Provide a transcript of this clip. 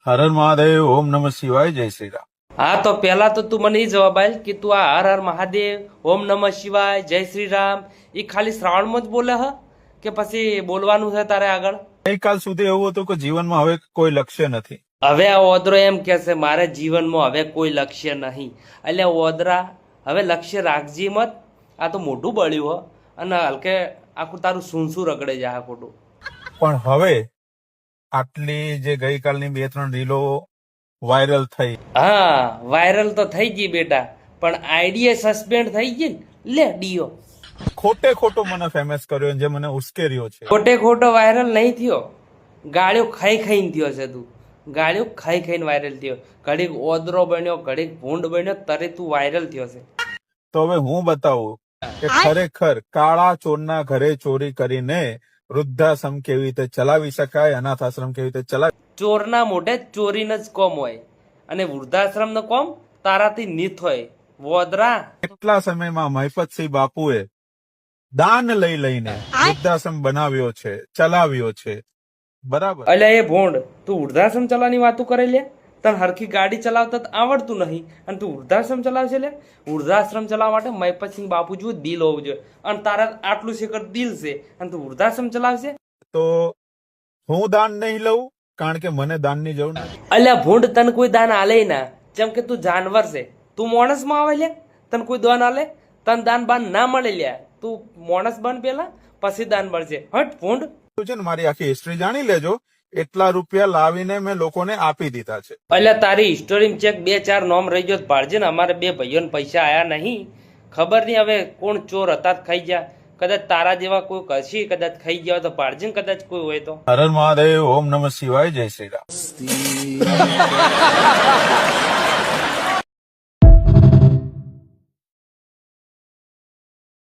હર હર મહાદેવ, ઓમ નમઃ શિવાય, જય શ્રી રામ. હા તો પેલા તો તું મને એ જવાબ આલ કે તું આ હર હર મહાદેવ, ઓમ નમઃ શિવાય, જય શ્રી રામ એ ખાલી શ્રાવણમાં જ બોલે હ કે પછી બોલવાનું છે તારે આગળ? ગઈકાલ સુધી એવું હતું કે જીવનમાં હવે કોઈ લક્ષ્ય નથી. હવે આ ઓદરો એમ કે છે મારે જીવનમાં હવે કોઈ લક્ષ્ય નહીં. એટલે ઓદરા હવે લક્ષ્ય રાખજી મત. આ તો મોઢું બળ્યું હો અને હલકે આખું તારું સૂનસું રગડે જાય આ ખોટું. પણ હવે આટલી જે ગઈકાલની 2-3 રીલો વાયરલ થઈ, હા વાયરલ તો થઈ ગઈ બેટા, પણ આઈડિયા સસ્પેન્ડ થઈ ગઈ ને લે ડીઓ. ખોટે ખોટો મને ફેમસ કર્યો, જે મને ઉશ્કેર્યો છે. ખોટે ખોટો વાયરલ નહીં થયો, ગાળ્યો ખાઈ ખાઈને થયો છે તું. ગાળ્યો ખાઈ ખાઈને વાયરલ થયો. ઘડીક ઓદરો બન્યો, ઘડીક ભૂંડ બન્યો, તરે તું વાયરલ થયો છે. તો હવે હું બતાવું કે ખરેખર કાળા ચોરના ઘરે ચોરી કરીને વૃદ્ધાશ્રમ કેવી રીતે ચલાવી શકાય, અનાથ આશ્રમ કેવી રીતે ચલાવી. ચોરના મોઢે ચોરીને જ કોમ હોય અને વૃદ્ધાશ્રમ નો કોમ તારાથી નીત હોય. વોદરા કેટલા સમયમાં મહિપતસિંહ બાપુએ દાન લઈ લઈને વૃદ્ધાશ્રમ બનાવ્યો છે, ચલાવ્યો છે. બરાબર. અલ્યા એ ભોંડ, તું વૃદ્ધાશ્રમ ચલાવવાની વાતો કરે લે? તને હરખી ગાડી ચલાવતા તો આવડતું નહીં અને તું વૃદ્ધાશ્રમ ચલાવશે લે? વૃદ્ધાશ્રમ ચલાવવા માટે મહિપતસિંહ બાપુ જેવું દિલ હોવું જોઈએ અને તારા આટલું શેકર દિલ છે અને તું વૃદ્ધાશ્રમ ચલાવશે? તો હું દાન નહીં લઉં, કારણ કે મને દાનની જરૂર નથી. અલ્યા ભૂંડ, તને કોઈ દાન આલે ના, જેમ કે તું જાનવર છે. તું માણસમાં આવે લે, તને કોઈ દાન આલે? તને દાન બાન ના મળે લ્યા. તું માણસ બન પેલા, પછી દાન મળશે. હટ ભૂંડ. તું છે ને, મારી આખી હિસ્ટ્રી જાણી લેજો. એટલા રૂપિયા લાવીને મેં લોકોને આપી દીધા છે. અલ્યા તારી હિસ્ટોરી ચેક 2-4 નોમ રહી ગયો ભાળજે ને. અમારે 2 ભાઈઓને પૈસા આયા નહીં. ખબર નહીં હવે કોણ ચોર હતા ખાઈ ગયા. કદાચ તારા જેવા કોઈ કશી કદાચ ખાઈ ગયા હોય તો ભાળજે ને, કદાચ કોઈ હોય તો. હર હર મહાદેવ, ઓમ નમઃ શિવાય, જય શ્રી રામ.